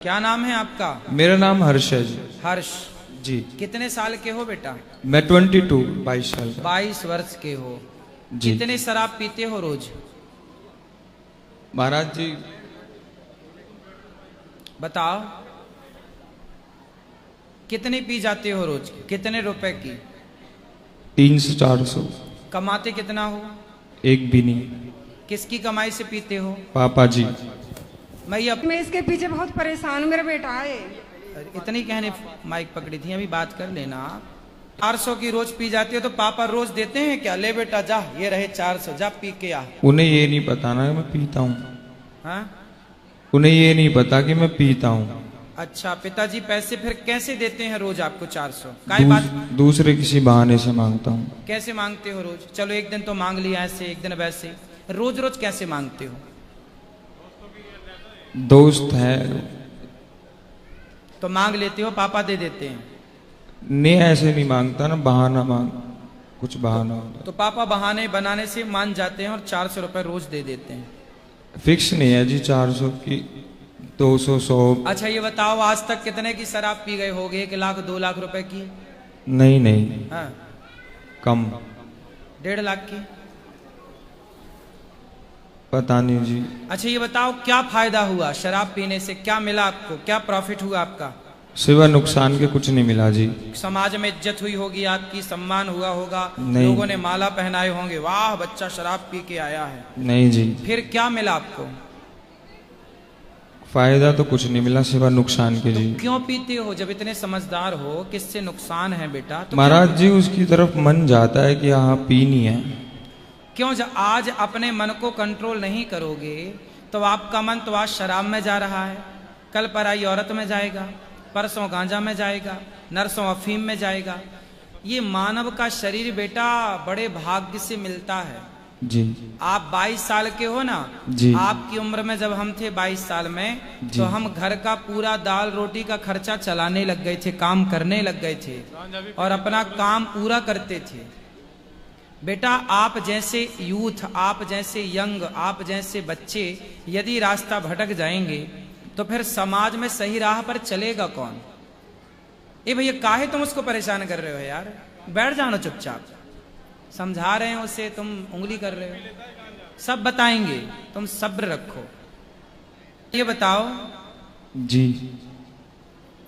क्या नाम है आपका? मेरा नाम हर्ष है जी। हर्ष जी। कितने साल के हो बेटा? मैं 22 साल का। 22 वर्ष के हो जी। कितने शराब पीते हो रोज? महाराज जी बताओ कितने पी जाते हो रोज? कितने रुपए की? 300 से 400। कमाते कितना हो? एक भी नहीं। किसकी कमाई से पीते हो? पापा जी। मैं इसके पीछे बहुत परेशान हूँ, मेरा बेटा है। इतनी कहने माइक पकड़ी थी, अभी बात कर लेना। 400 की रोज पी जाती हो तो पापा रोज देते हैं क्या? ले बेटा जा, ये रहे 400, जा पी के आ। उन्हें ये नहीं पता ना मैं पीता हूँ। हाँ? उन्हें ये नहीं पता कि मैं पीता हूँ। अच्छा, पिताजी पैसे फिर कैसे देते हैं रोज आपको 400? काय बात? दूसरे किसी बहाने से मांगता हूँ। कैसे मांगते हो रोज? चलो एक दिन तो मांग लिया ऐसे, एक दिन वैसे, रोज रोज कैसे मांगते हो? दोस्त है तो मांग लेते हो, पापा दे देते हैं? नहीं, ऐसे नहीं मांगता ना, बहाना मांग, कुछ बहाना होता। तो पापा बहाने बनाने से मान जाते हैं और 400 रुपए रोज दे देते हैं? फिक्स नहीं है जी, 400 की, 200, 100। अच्छा ये बताओ, आज तक कितने की शराब पी गए होगे? 1 लाख 2 लाख रुपए की? नहीं नहीं। हाँ? कम। 1.5 लाख की? पता नहीं जी। अच्छा ये बताओ, क्या फायदा हुआ शराब पीने से? क्या मिला आपको? क्या प्रॉफिट हुआ आपका? सिवा नुकसान के कुछ नहीं मिला जी। समाज में इज्जत हुई होगी आपकी, सम्मान हुआ होगा, नहीं। लोगों ने माला पहनाए होंगे, वाह बच्चा शराब पी के आया है। नहीं जी। फिर क्या मिला आपको? फायदा तो कुछ नहीं मिला सिवा नुकसान के जी। क्यों पीते हो जब इतने समझदार हो? किससे नुकसान है बेटा? तो महाराज जी उसकी तरफ मन जाता है कि हाँ पीनी है। क्यों आज अपने मन को कंट्रोल नहीं करोगे तो आपका मन तो आज शराब में जा रहा है, कल पराई औरत में जाएगा, परसों गांजा में जाएगा, नरसों अफीम में जाएगा। ये मानव का शरीर बेटा बड़े भाग्य से मिलता है जी। आप 22 साल के हो ना जी। आपकी उम्र में जब हम थे 22 साल में, तो हम घर का पूरा दाल रोटी का खर्चा चलाने लग गए थे, काम करने लग गए थे और अपना काम पूरा करते थे। बेटा आप जैसे यूथ, आप जैसे यंग, आप जैसे बच्चे यदि रास्ता भटक जाएंगे तो फिर समाज में सही राह पर चलेगा कौन? ए भैया काहे तुम उसको परेशान कर रहे हो यार? बैठ जाओ ना चुपचाप। समझा रहे हो उसे, तुम उंगली कर रहे हो। सब बताएंगे, तुम सब्र रखो। ये बताओ जी।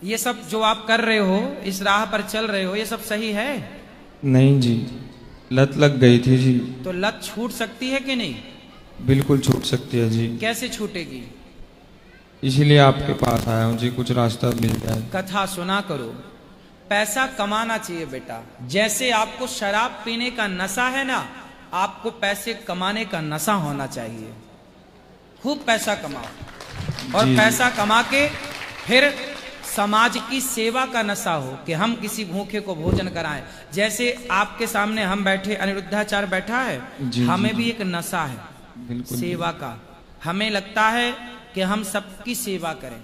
ये सब जो आप कर रहे हो, इस राह पर चल रहे हो, ये सब सही है? नहीं जी, लत लग गई थी जी। तो लत छूट सकती है कि नहीं? बिल्कुल छूट सकती है जी। कैसे छूटेगी? इसीलिए आपके पास आया हूँ जी, कुछ रास्ता मिल जाए। कथा सुना करो। पैसा कमाना चाहिए बेटा। जैसे आपको शराब पीने का नशा है ना, आपको पैसे कमाने का नशा होना चाहिए। खूब पैसा कमाओ और पैसा कमा के फिर समाज की सेवा का नशा हो कि हम किसी भूखे को भोजन कराएं। जैसे आपके सामने हम बैठे, अनिरुद्धाचार्य बैठा है, हमें भी एक नशा है सेवा का। हमें लगता है कि हम सबकी सेवा करें।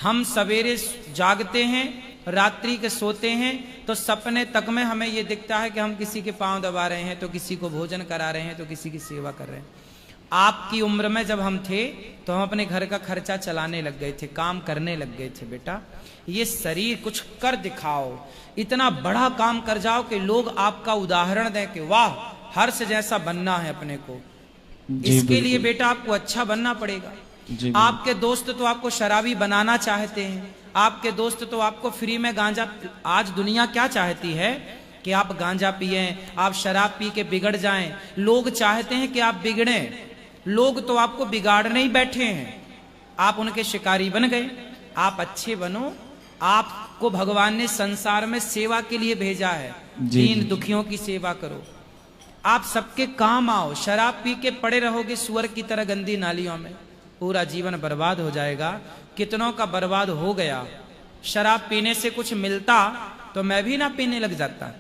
हम सवेरे जागते हैं, रात्रि के सोते हैं, तो सपने तक में हमें ये दिखता है कि हम किसी के पांव दबा रहे हैं, तो किसी को भोजन करा रहे हैं, तो किसी की सेवा कर रहे हैं। आपकी उम्र में जब हम थे तो हम अपने घर का खर्चा चलाने लग गए थे, काम करने लग गए थे। बेटा ये शरीर कुछ कर दिखाओ, इतना बड़ा काम कर जाओ कि लोग आपका उदाहरण दें कि वाह हर्ष जैसा बनना है अपने को। इसके लिए बेटा आपको अच्छा बनना पड़ेगा। आपके दोस्त तो आपको शराबी बनाना चाहते हैं, आपके दोस्त तो आपको फ्री में गांजा। आज दुनिया क्या चाहती है कि आप गांजा पिए, आप शराब पी के बिगड़ जाएं। लोग चाहते हैं कि आप बिगड़ें। लोग तो आपको बिगाड़ने ही बैठे हैं, आप उनके शिकारी बन गए। आप अच्छे बनो। आपको भगवान ने संसार में सेवा के लिए भेजा है, दीन दुखियों की सेवा करो, आप सबके काम आओ। शराब पी के पड़े रहोगे सुअर की तरह गंदी नालियों में, पूरा जीवन बर्बाद हो जाएगा। कितनों का बर्बाद हो गया। शराब पीने से कुछ मिलता तो मैं भी ना पीने लग जाता,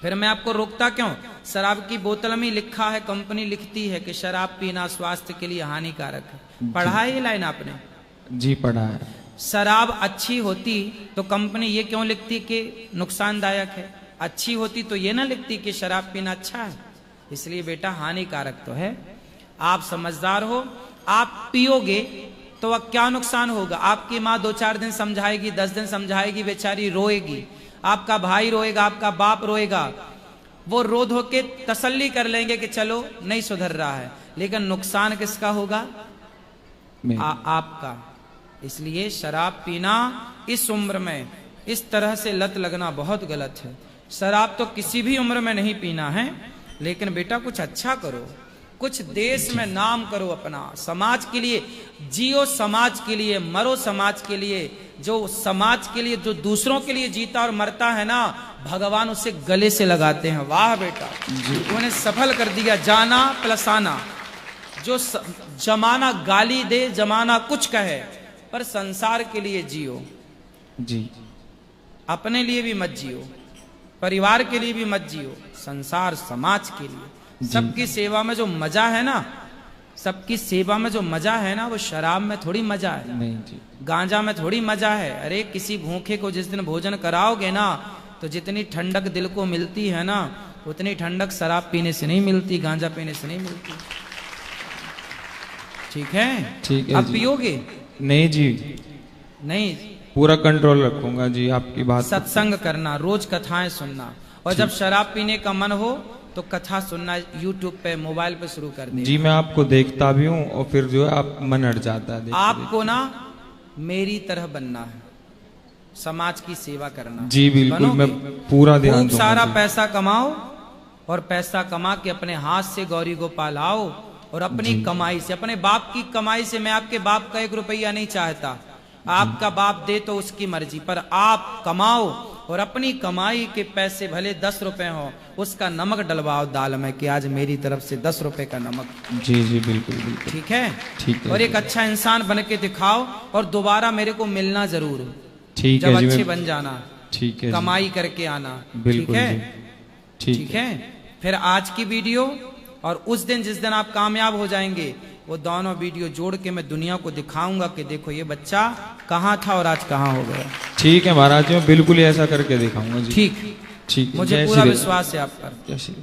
फिर मैं आपको रोकता क्यों? शराब की बोतल में लिखा है, कंपनी लिखती है कि शराब पीना स्वास्थ्य के लिए हानिकारक है। पढ़ा है ये लाइन आपने? जी पढ़ा है। शराब अच्छी होती तो कंपनी ये क्यों लिखती कि नुकसानदायक है? अच्छी होती तो ये ना लिखती कि शराब पीना अच्छा है। इसलिए बेटा हानिकारक तो है। आप समझदार हो, आप पियोगे तो तो वह क्या नुकसान होगा? आपकी माँ 2-4 दिन समझाएगी, 10 दिन समझाएगी, बेचारी रोएगी, आपका भाई रोएगा, आपका बाप रोएगा, वो रो धो के तसल्ली कर लेंगे कि चलो नहीं सुधर रहा है, लेकिन नुकसान किसका होगा? आपका। इसलिए शराब पीना इस उम्र में इस तरह से लत लगना बहुत गलत है। शराब तो किसी भी उम्र में नहीं पीना है, लेकिन बेटा कुछ अच्छा करो, कुछ देश में नाम करो अपना, समाज के लिए जियो, समाज के लिए मरो, समाज के लिए। जो समाज के लिए, जो दूसरों के लिए जीता और मरता है ना, भगवान उसे गले से लगाते हैं। वाह बेटा, उन्हें सफल कर दिया। जाना प्लस आना। जो जमाना गाली दे, जमाना कुछ कहे, पर संसार के लिए जियो जी, अपने लिए भी मत जियो, परिवार के लिए भी मत जियो, संसार समाज के लिए। सबकी सेवा में जो मजा है ना, सबकी सेवा में जो मजा है ना, वो शराब में थोड़ी मजा है, नहीं जी, गांजा में थोड़ी मजा है। अरे किसी भूखे को जिस दिन भोजन कराओगे ना, तो जितनी ठंडक दिल को मिलती है ना, उतनी ठंडक शराब पीने से नहीं मिलती, गांजा पीने से नहीं मिलती। ठीक है, ठीक है। अब पियोगे? नहीं जी, नहीं, पूरा कंट्रोल रखूंगा जी आपकी बात। सत्संग करना, रोज कथाएं सुनना, और जब शराब पीने का मन हो तो कथा सुनना यूट्यूब पे, मोबाइल पे शुरू कर दे। जी मैं आपको देखता भी हूँ, और फिर जो है आप मन हट जाता है। आपको ना मेरी तरह बनना है, समाज की सेवा करना। जी बिल्कुल, मैं पूरा ध्यान खूब दूंगा सारा जी। पैसा कमाओ, और पैसा कमा के अपने हाथ से गौरी गोपाल आओ, और अपनी कमाई से, अपने बाप की कमाई से। मैं आपके बाप का 1 रुपया नहीं चाहता, आपका बाप दे तो उसकी मर्जी, पर आप कमाओ और अपनी कमाई के पैसे भले 10 रुपए हो, उसका नमक डलवाओ दाल में कि आज मेरी तरफ से 10 रुपए का नमक। जी जी बिल्कुल बिल्कुल, ठीक है, ठीक है। और एक अच्छा इंसान बन के दिखाओ, और दोबारा मेरे को मिलना जरूर, ठीक जब है जी, अच्छे मैं- बन जाना, ठीक है जी, कमाई करके आना। बिल्कुल ठीक है, जी, ठीक है। फिर आज की वीडियो और उस दिन जिस दिन आप कामयाब हो जाएंगे, वो दोनों वीडियो जोड़ के मैं दुनिया को दिखाऊंगा कि देखो ये बच्चा कहाँ था और आज कहाँ हो गया। ठीक है महाराज जी, मैं बिल्कुल ही ऐसा करके दिखाऊंगा जी। ठीक, ठीक है, मुझे जय पूरा श्री- विश्वास है आप पर। जय श्री